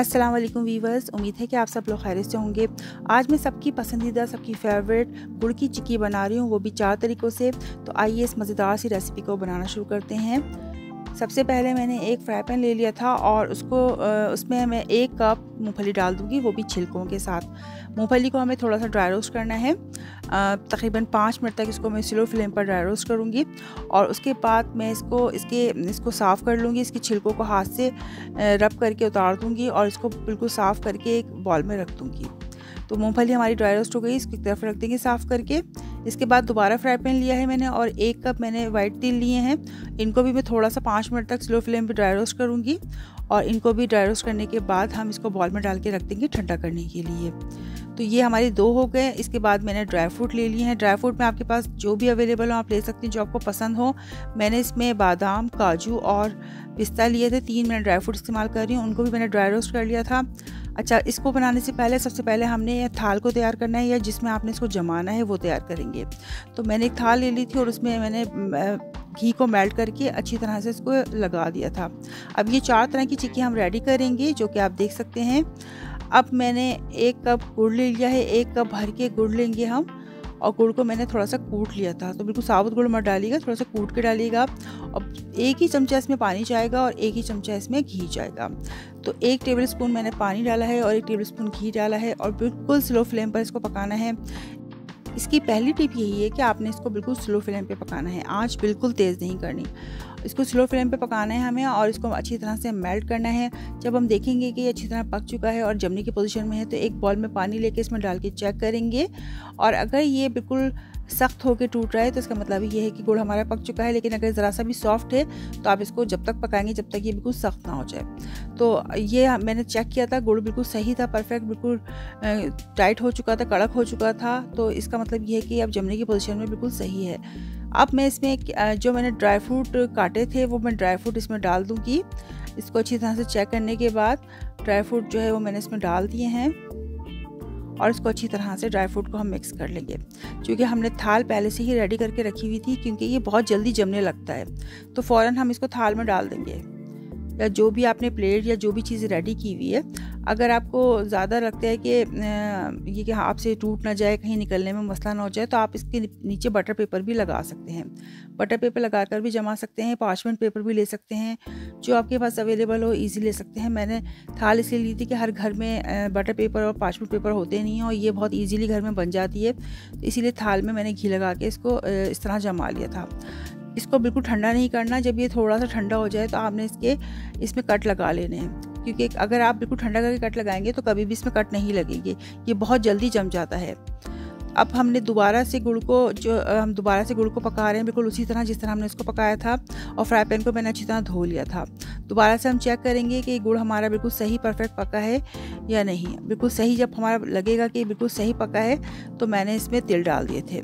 अस्सलाम वालेकुम वीवर्स, उम्मीद है कि आप सब लोग खैरियत से होंगे। आज मैं सबकी पसंदीदा, सबकी फेवरेट गुड़ की चिक्की बना रही हूँ, वो भी 4 तरीक़ों से। तो आइए इस मज़ेदार सी रेसिपी को बनाना शुरू करते हैं। सबसे पहले मैंने एक फ्राई पैन ले लिया था और उसमें मैं 1 कप मूंगफली डाल दूँगी, वो भी छिलकों के साथ। मूंगफली को हमें थोड़ा सा ड्राई रोस्ट करना है। तकरीबन 5 मिनट तक इसको मैं स्लो फ्लेम पर ड्राई रोस्ट करूँगी और उसके बाद मैं इसको साफ़ कर लूँगी। इसके छिलकों को हाथ से रब करके उतार दूँगी और इसको बिल्कुल साफ़ करके एक बॉल में रख दूँगी। तो मूंगफली हमारी ड्राई रोस्ट हो गई, इसकी तरफ रख देंगे साफ़ करके। इसके बाद दोबारा फ्राई पैन लिया है मैंने और 1 कप मैंने वाइट तिल लिए हैं। इनको भी मैं थोड़ा सा 5 मिनट तक स्लो फ्लेम पे ड्राई रोस्ट करूँगी और इनको भी ड्राई रोस्ट करने के बाद हम इसको बॉल में डाल के रख देंगे ठंडा करने के लिए। तो ये हमारे 2 हो गए। इसके बाद मैंने ड्राई फ्रूट ले लिए हैं। ड्राई फ्रूट में आपके पास जो भी अवेलेबल हो आप ले सकते हैं, जो आपको पसंद हो। मैंने इसमें बादाम, काजू और पिस्ता लिए थे। 3 मैं ड्राई फ्रूट इस्तेमाल कर रही हूँ, उनको भी मैंने ड्राई रोस्ट कर लिया था। अच्छा, इसको बनाने से पहले सबसे पहले हमने थाल को तैयार करना है या जिसमें आपने इसको जमाना है वो तैयार करेंगे। तो मैंने एक थाल ले ली थी और उसमें मैंने घी को मेल्ट करके अच्छी तरह से इसको लगा दिया था। अब ये 4 तरह की चिक्की हम रेडी करेंगे, जो कि आप देख सकते हैं। अब मैंने 1 कप गुड़ ले लिया है, 1 कप भर के गुड़ लेंगे हम और गुड़ को मैंने थोड़ा सा कूट लिया था। तो बिल्कुल साबुत गुड़ मत डालिएगा, थोड़ा सा कूट के डालिएगा। अब 1 ही चमचा इसमें पानी जाएगा और 1 ही चमचा इसमें घी जाएगा। तो 1 टेबलस्पून मैंने पानी डाला है और 1 टेबलस्पून घी डाला है और बिल्कुल स्लो फ्लेम पर इसको पकाना है। इसकी पहली टिप यही है कि आपने इसको बिल्कुल स्लो फ्लेम पे पकाना है, आंच बिल्कुल तेज़ नहीं करनी। इसको स्लो फ्लेम पे पकाना है हमें और इसको अच्छी तरह से मेल्ट करना है। जब हम देखेंगे कि ये अच्छी तरह पक चुका है और जमने की पोजीशन में है, तो एक बॉल में पानी लेके इसमें डाल के चेक करेंगे और अगर ये बिल्कुल सख्त होकर टूट रहा है तो इसका मतलब ये है कि गुड़ हमारा पक चुका है। लेकिन अगर ज़रा सा भी सॉफ्ट है तो आप इसको जब तक पकाएंगे जब तक ये बिल्कुल सख्त ना हो जाए। तो ये मैंने चेक किया था, गुड़ बिल्कुल सही था, परफेक्ट, बिल्कुल टाइट हो चुका था, कड़क हो चुका था। तो इसका मतलब ये है कि अब जमने की पोजीशन में बिल्कुल सही है। अब मैं इसमें जो मैंने ड्राई फ्रूट काटे थे वो मैं ड्राई फ्रूट इसमें डाल दूँगी। इसको अच्छी तरह से चेक करने के बाद ड्राई फ्रूट जो है वो मैंने इसमें डाल दिए हैं और इसको अच्छी तरह से ड्राई फ्रूट को हम मिक्स कर लेंगे। क्योंकि हमने थाल पहले से ही रेडी करके रखी हुई थी, क्योंकि ये बहुत जल्दी जमने लगता है, तो फ़ौरन हम इसको थाल में डाल देंगे या जो भी आपने प्लेट या जो भी चीज़ रेडी की हुई है। अगर आपको ज़्यादा लगता है कि ये कि आपसे टूट ना जाए, कहीं निकलने में मसला ना हो जाए, तो आप इसके नीचे बटर पेपर भी लगा सकते हैं। बटर पेपर लगाकर भी जमा सकते हैं, पार्चमेंट पेपर भी ले सकते हैं, जो आपके पास अवेलेबल हो ईज़ी ले सकते हैं। मैंने थाल इसलिए ली थी कि हर घर में बटर पेपर और पार्चमेंट पेपर होते नहीं हैं और ये बहुत ईजीली घर में बन जाती है, तो इसीलिए थाल में मैंने घी लगा के इसको इस तरह जमा लिया था। इसको बिल्कुल ठंडा नहीं करना। जब ये थोड़ा सा ठंडा हो जाए तो आपने इसमें कट लगा लेने हैं, क्योंकि अगर आप बिल्कुल ठंडा करके कट लगाएंगे तो कभी भी इसमें कट नहीं लगेंगे, ये बहुत जल्दी जम जाता है। अब हमने दोबारा से गुड़ को पका रहे हैं, बिल्कुल उसी तरह जिस तरह हमने इसको पकाया था और फ्राई पैन को मैंने अच्छी तरह धो लिया था। दोबारा से हम चेक करेंगे कि गुड़ हमारा बिल्कुल सही परफेक्ट पका है या नहीं। बिल्कुल सही जब हमारा लगेगा कि बिल्कुल सही पका है तो मैंने इसमें तिल डाल दिए थे।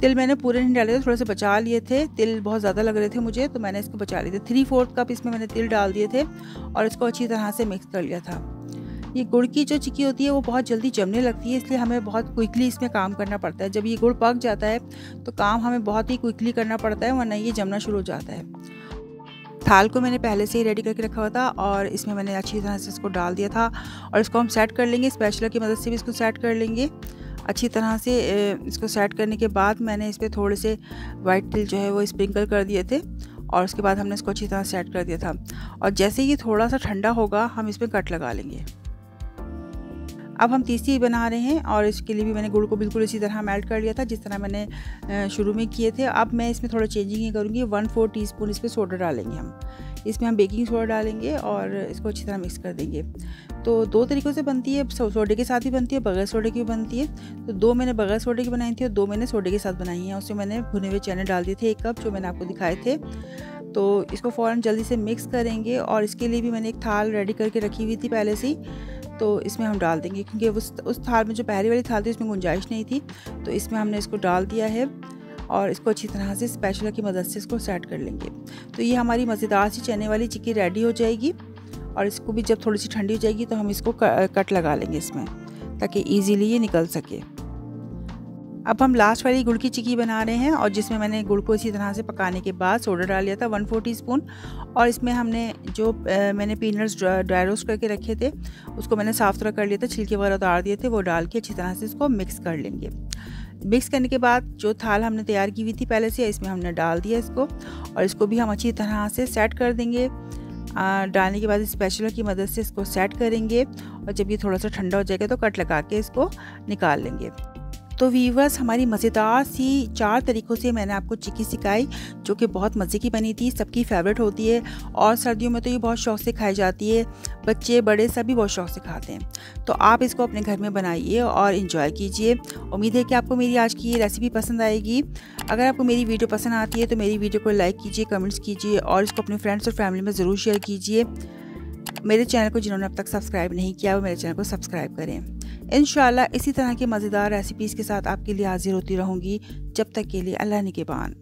तिल मैंने पूरे नहीं डाले थे, थोड़े से बचा लिए थे। तिल बहुत ज़्यादा लग रहे थे मुझे, तो मैंने इसको बचा लिए थे। 3/4 कप इसमें मैंने तिल डाल दिए थे और इसको अच्छी तरह से मिक्स कर लिया था। ये गुड़ की जो चिक्की होती है वो बहुत जल्दी जमने लगती है, इसलिए हमें बहुत क्विकली इसमें काम करना पड़ता है। जब ये गुड़ पक जाता है तो काम हमें बहुत ही क्विकली करना पड़ता है, वरना ये जमना शुरू हो जाता है। थाल को मैंने पहले से ही रेडी करके रखा हुआ था और इसमें मैंने अच्छी तरह से इसको डाल दिया था और इसको हम सेट कर लेंगे। स्पैचुला की मदद से भी इसको सेट कर लेंगे अच्छी तरह से। इसको सेट करने के बाद मैंने इस पर थोड़े से वाइट तिल जो है वो स्प्रिंकल कर दिए थे और उसके बाद हमने इसको अच्छी तरह सेट कर दिया था। और जैसे ये थोड़ा सा ठंडा होगा हम इसमें कट लगा लेंगे। अब हम तीसरी बना रहे हैं और इसके लिए भी मैंने गुड़ को बिल्कुल इसी तरह मेल्ट कर लिया था जिस तरह मैंने शुरू में किए थे। अब मैं इसमें थोड़ा चेंजिंग ये करूँगी। 1/4 टीस्पून इसमें सोडा डालेंगे हम। इसमें हम बेकिंग सोडा डालेंगे और इसको अच्छी तरह मिक्स कर देंगे। तो 2 तरीक़ों से बनती है, सोडे के साथ भी बनती है, बगैर सोडे की भी बनती है। तो 2 मैंने बगैर सोडे की बनाई थी और 2 मैंने सोडे के साथ बनाई हैं। उसमें मैंने भुने हुए चने डाल दिए थे 1 कप, जो मैंने आपको दिखाए थे। तो इसको फ़ौरन जल्दी से मिक्स करेंगे और इसके लिए भी मैंने एक थाल रेडी करके रखी हुई थी पहले से ही, तो इसमें हम डाल देंगे, क्योंकि उस थाल में जो पहली वाली थाल थी उसमें गुंजाइश नहीं थी, तो इसमें हमने इसको डाल दिया है और इसको अच्छी तरह से स्पैचुला की मदद से इसको सेट कर लेंगे। तो ये हमारी मज़ेदार सी चने वाली चिक्की रेडी हो जाएगी और इसको भी जब थोड़ी सी ठंडी हो जाएगी तो हम इसको कट लगा लेंगे इसमें, ताकि ईज़िली ये निकल सके। अब हम लास्ट वाली गुड़ की चिक्की बना रहे हैं और जिसमें मैंने गुड़ को इसी तरह से पकाने के बाद सोडा डाल लिया था 1/4 टीस्पून। और इसमें हमने जो मैंने पीनट्स ड्राई रोस्ट करके रखे थे उसको मैंने साफ़ सुथरा कर लिया था, छिलके वगैरह उतार दिए थे, वो डाल के अच्छी तरह से इसको मिक्स कर लेंगे। मिक्स करने के बाद जो थाल हमने तैयार की हुई थी पहले से, इसमें हमने डाल दिया इसको और इसको भी हम अच्छी तरह से सेट कर देंगे। डालने के बाद स्पैचुला की मदद से इसको सेट करेंगे और जब ये थोड़ा सा ठंडा हो जाएगा तो कट लगा के इसको निकाल लेंगे। तो वीवर्स, हमारी मज़ेदार सी 4 तरीक़ों से मैंने आपको चिक्की सिखाई जो कि बहुत मज़े की बनी थी, सबकी फेवरेट होती है और सर्दियों में तो ये बहुत शौक़ से खाई जाती है, बच्चे बड़े सभी बहुत शौक़ से खाते हैं। तो आप इसको अपने घर में बनाइए और इन्जॉय कीजिए। उम्मीद है कि आपको मेरी आज की ये रेसिपी पसंद आएगी। अगर आपको मेरी वीडियो पसंद आती है तो मेरी वीडियो को लाइक कीजिए, कमेंट्स कीजिए और इसको अपने फ्रेंड्स और फैमिली में ज़रूर शेयर कीजिए। मेरे चैनल को जिन्होंने अब तक सब्सक्राइब नहीं किया वो मेरे चैनल को सब्सक्राइब करें। इंशाल्लाह इसी तरह की मज़ेदार रेसिपीज़ के साथ आपके लिए हाजिर होती रहूँगी। जब तक के लिए अल्लाह निगहबान।